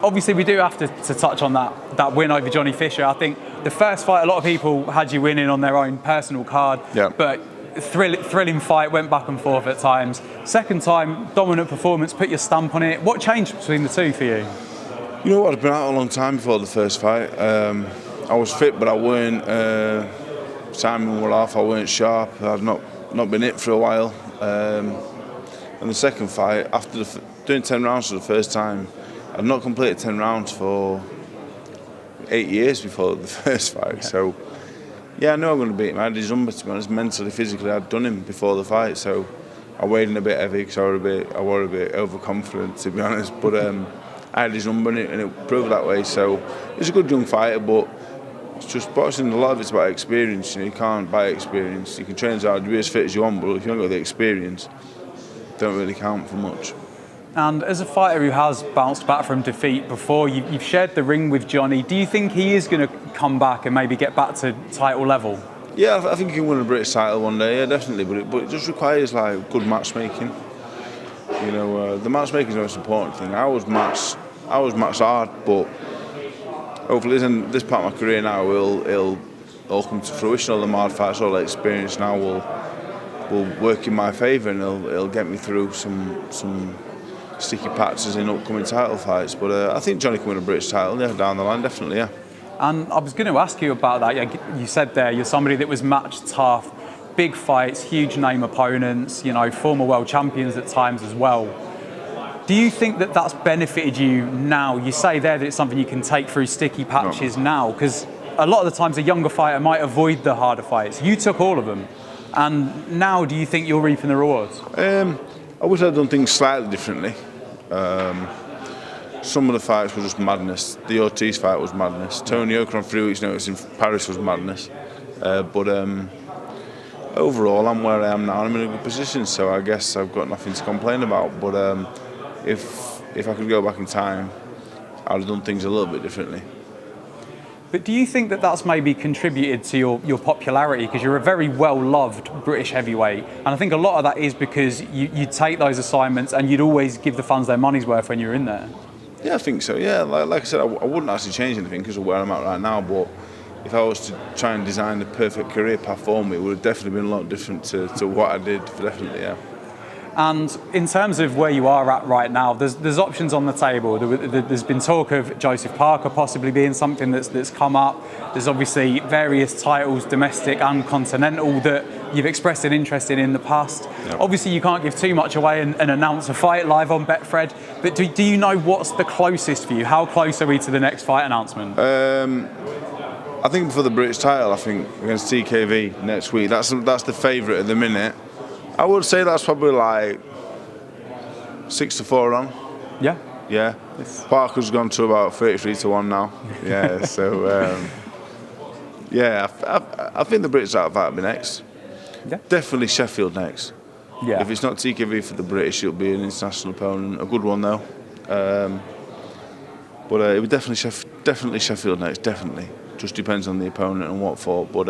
Obviously, we do have to touch on that win over Johnny Fisher. I think the first fight, a lot of people had you winning on their own personal card, but thrilling fight, went back and forth at times. Second time, dominant performance, put your stamp on it. What changed between the two for you? You know what, I'd been out a long time before the first fight. I was fit, but I weren't, timing were off, I weren't sharp. I'd not been it for a while. And the second fight, after doing 10 rounds for the first time, I'd not completed 10 rounds for 8 years before the first fight. So, yeah, I know I'm going to beat him. I had his number, to be honest. Mentally, physically, I'd done him before the fight. So I weighed in a bit heavy because I were a bit overconfident, to be honest. But I had his number and it proved that way. So he's a good young fighter, but it's just boxing. A lot of it's about experience. You know, you can't buy experience. You can train as hard, be as fit as you want, but if you haven't got the experience, it don't really count for much. And as a fighter who has bounced back from defeat before, you've shared the ring with Johnny. Do you think he is going to come back and maybe get back to title level? Yeah, I think he can win a British title one day. Yeah, definitely. But it just requires like good matchmaking. You know, the matchmaking is the most important thing. I was matched hard, but hopefully in this part of my career now, it'll all come to fruition. All the hard fights, all the experience now will work in my favour, and it'll get me through some sticky patches in upcoming title fights. But I think Johnny can win a British title, down the line, definitely, yeah. And I was going to ask you about that. You said there you're somebody that was matched tough, big fights, huge name opponents, you know, former world champions at times as well. Do you think that that's benefited you now? You say there that it's something you can take through sticky patches now, because a lot of the times a younger fighter might avoid the harder fights. You took all of them. And now do you think you're reaping the rewards? I wish I'd done things slightly differently. Some of the fights were just madness. The Ortiz fight was madness. Tony Oker on 3 weeks' notice in Paris was madness. But overall, I'm where I am now. I'm in a good position, so I guess I've got nothing to complain about. But if I could go back in time, I'd have done things a little bit differently. But do you think that that's maybe contributed to your popularity? Because you're a very well-loved British heavyweight. And I think a lot of that is because you take those assignments and you'd always give the fans their money's worth when you're in there. Yeah, I think so, yeah. Like I said, I wouldn't actually change anything because of where I'm at right now. But if I was to try and design the perfect career path for me, it would have definitely been a lot different to what I did, definitely, yeah. And in terms of where you are at right now, there's options on the table. There's been talk of Joseph Parker possibly being something that's come up. There's obviously various titles, domestic and continental, that you've expressed an interest in the past. Yep. Obviously, you can't give too much away and announce a fight live on Betfred. But do you know what's the closest for you? How close are we to the next fight announcement? I think for the British title, I think against TKV next week. That's the favourite at the minute. I would say that's probably like 6-4 on. Yeah? Yeah. Parker's gone to about 33-1 now. Yeah, so, yeah, I think the British title fight will be next. Yeah. Definitely Sheffield next. Yeah. If it's not TKV for the British, it'll be an international opponent. A good one, though. But it would definitely Sheffield next, definitely. Just depends on the opponent and what for. But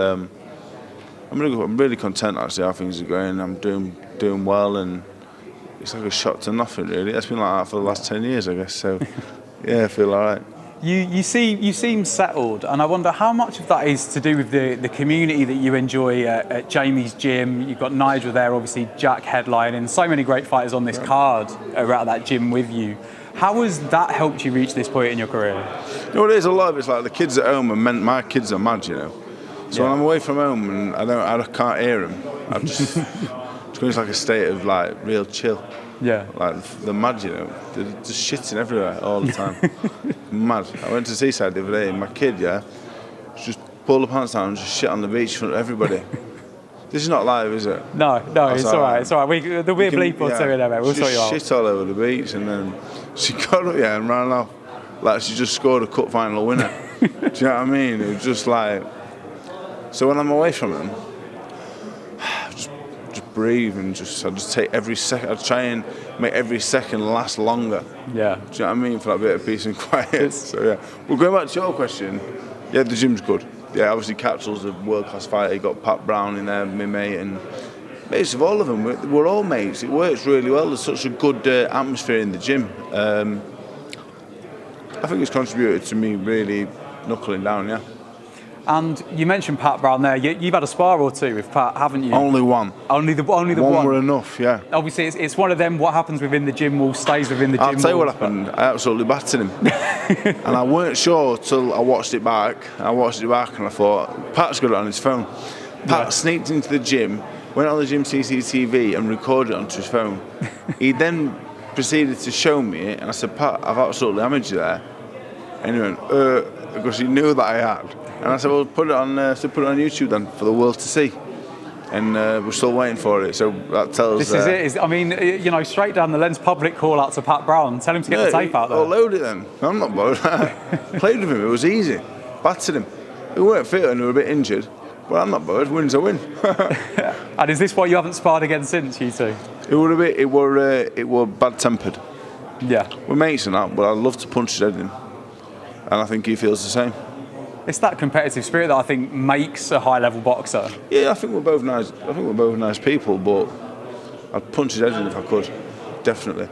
I'm really content actually how things are going. I'm doing well, and it's like a shot to nothing really. It's been like that for the last 10 years, I guess. So yeah, I feel all right. You seem settled, and I wonder how much of that is to do with the community that you enjoy at Jamie's gym. You've got Nigel there, obviously Jack headlining. So many great fighters on this card are at that gym with you. How has that helped you reach this point in your career? You know, it is a lot of it's like the kids at home, and my kids are mad, you know. So when I'm away from home and I can't hear them, I'm just it's going like a state of like real chill. Yeah. Like they're mad, you know. They're just shitting everywhere all the time. Mad. I went to Seaside the other day, and my kid, just pulled the pants down and just shit on the beach in front of everybody. This is not live, is it? No, it's all right. It's all right. There'll be a bleep or two in there, mate. We'll sort you out. Shit all over the beach, and then she got up and ran off like she just scored a cup final winner. Do you know what I mean? It was just like. So when I'm away from them, just breathe and I just take every second. I try and make every second last longer. Yeah. Do you know what I mean? For that bit of peace and quiet. So yeah. Well, going back to your question, yeah, the gym's good. Yeah, obviously Catterall's a world-class fighter. You got Pat Brown in there, my mate, and mates of all of them. We're all mates. It works really well. There's such a good atmosphere in the gym. I think it's contributed to me really knuckling down, yeah. And you mentioned Pat Brown there. You've had a spar or two with Pat, haven't you? Only one. Only the one. One were enough, yeah. Obviously, it's one of them. What happens within the gym wall stays within the gym. I'll tell you what happened. I absolutely battered him, and I weren't sure till I watched it back. And I thought Pat's got it on his phone. Pat sneaked into the gym, went on the gym CCTV, and recorded it onto his phone. He then proceeded to show me it, and I said, "Pat, I've absolutely damaged you there." And he went, because he knew that I had. And I said, well, put it on YouTube then for the world to see. And we're still waiting for it. So that tells. This is it. I mean, you know, straight down the lens, public call out to Pat Brown. Tell him to get the tape out there. I'll load it then. I'm not bothered. Played with him. It was easy. Battered him. We weren't fit and we were a bit injured. Well, I'm not bothered. Win's a win. And is this why you haven't sparred again since, you two? It would have been. It were bad tempered. Yeah. We're mates and that, but I love to punch his head in, and I think he feels the same. It's that competitive spirit that I think makes a high-level boxer. Yeah, I think we're both nice. I think we're both nice people, but I'd punch his head in if I could, definitely.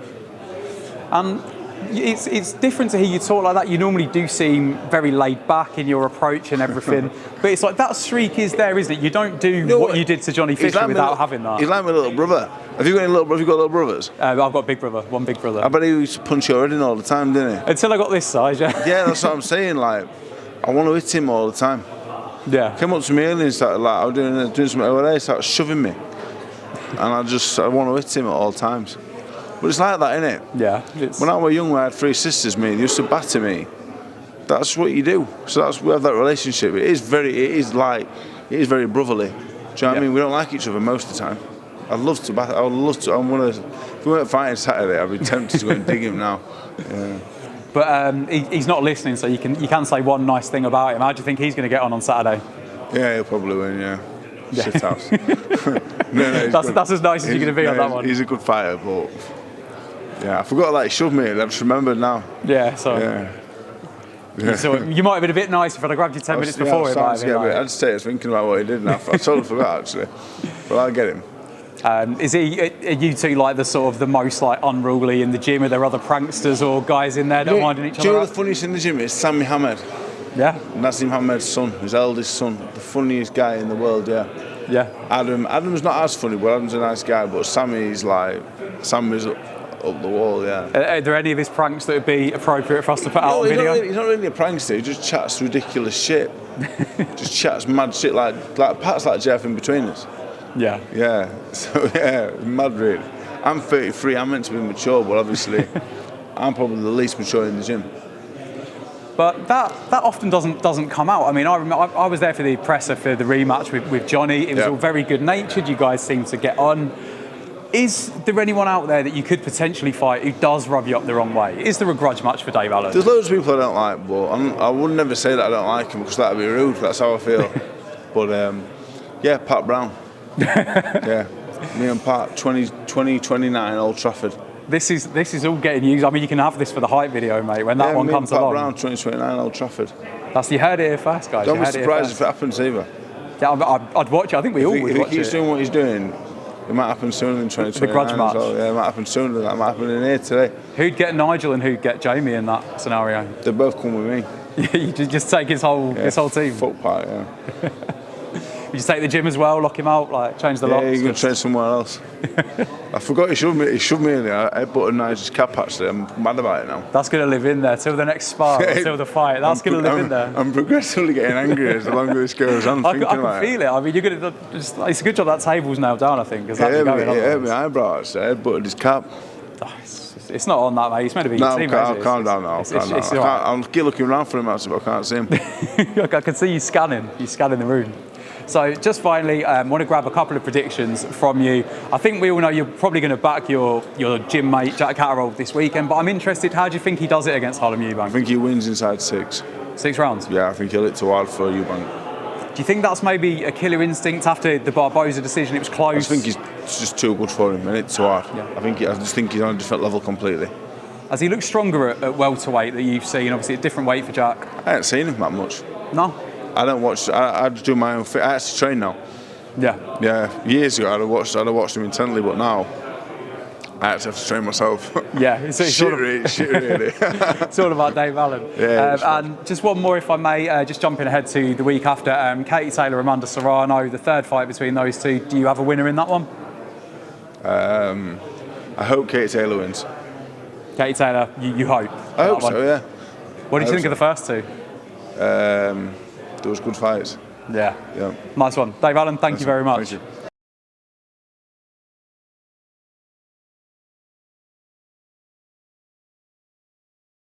And it's different to hear you talk like that. You normally do seem very laid back in your approach and everything, but it's like that streak is there, isn't it? You don't do what you did to Johnny Fisher without having that. He's like my little brother. Have you got little brothers? I've got a big brother, one big brother. I bet he used to punch your head in all the time, didn't he? Until I got this size, yeah. Yeah, that's what I'm saying. Like, I want to hit him all the time. Yeah. Came up to me earlier and started like, I was doing something over there, he started shoving me, and I want to hit him at all times. But it's like that, innit? Yeah. When I was young, I had 3 sisters. They used to batter me. That's what you do. So we have that relationship. It is very brotherly. Do you know what I mean? We don't like each other most of the time. I'd love to batter. If we weren't fighting Saturday, I'd be tempted to go and dig him now. Yeah. But he's not listening, so you can say one nice thing about him. How do you think he's going to get on Saturday? Yeah, he'll probably win. Yeah. Shit house. That's as nice as you're going to be on that one. He's a good fighter, but. Yeah, I forgot that he shoved me. I just remembered now. Yeah, so. Yeah. So you might have been a bit nice if I'd have grabbed you 10 minutes before him. I'd say I was thinking about what he did, and I totally forgot actually. But I'll get him. Are you two like the most like unruly in the gym? Are there other pranksters or guys in there that are winding each other up? Do you know the funniest in the gym is Sami Hamed? Yeah. Nazim Hamed's son, his eldest son, the funniest guy in the world. Yeah. Yeah. Adam's not as funny, but Adam's a nice guy. But Sammy's up the wall, yeah. Are there any of his pranks that would be appropriate for us to put out on video? He's not really a prankster, he just chats ridiculous shit. Just chats mad shit like Pat's like Jeff in between us. Yeah. Yeah, so yeah, mad really. I'm 33, I'm meant to be mature, but obviously I'm probably the least mature in the gym. But that often doesn't come out. I mean, I remember I was there for the presser for the rematch with Johnny. It was all very good-natured. You guys seemed to get on. Is there anyone out there that you could potentially fight who does rub you up the wrong way? Is there a grudge match for Dave Allen? There's loads of people I don't like, but I would never say that I don't like him because that would be rude. That's how I feel. But yeah, Pat Brown. Yeah, me and Pat, 2029 Old Trafford. This is all getting used. I mean, you can have this for the hype video, mate. When that one comes along. Pat Brown, 2029 Old Trafford. You heard it here first, guys. Don't be surprised if it happens either. Yeah, I'd watch it. I think we all would watch it. If he keeps doing what he's doing, it might happen sooner than 2029. The grudge match. Well. Yeah, it might happen sooner than that. It might happen in here today. Who'd get Nigel and who'd get Jamie in that scenario? They both come with me. You just take his whole team. Fuck Pat, yeah. You just take the gym as well, lock him out, like change the locks. Yeah, you're going to train somewhere else. I forgot he shoved me in there. I headbutted Nigel's cap actually. I'm mad about it now. That's going to live in there till the next spar, till the fight. That's going to live in there. I'm progressively getting angrier as the longer this goes on. I can feel it. I mean, you're going to it's a good job that table's now down, I think. Yeah, my eyebrow actually. I headbutted his cap. It's not on that, mate. It's meant to be your team. No, calm down now. I'm keep looking around for him actually, but I can't see him. I can see you scanning. You're scanning the room. So just finally, I want to grab a couple of predictions from you. I think we all know you're probably going to back your gym mate, Jack Catterall, this weekend, but I'm interested, how do you think he does it against Harlem Eubank? I think he wins inside 6. 6 rounds? Yeah, I think he'll hit too hard for Eubank. Do you think that's maybe a killer instinct after the Barboza decision? It was close. I think it's just too good for him and it's too hard. Yeah. I just think he's on a different level completely. Has he looked stronger at welterweight that you've seen? Obviously a different weight for Jack. I haven't seen him that much. No? I don't watch. I just do my own. I actually train now. Yeah. Yeah. Years ago, I'd have watched him intently, but now I actually have to train myself. Yeah, it's shit, really. It's all about Dave Allen. Yeah, and just one more, if I may, just jumping ahead to the week after, Katie Taylor, Amanda Serrano, the third fight between those two. Do you have a winner in that one? I hope Katie Taylor wins. Katie Taylor, you hope? I hope so, yeah. What do you think of the first two? There was good fights. Yeah. Yeah. Nice one. Dave Allen, thank you very much. Thank you.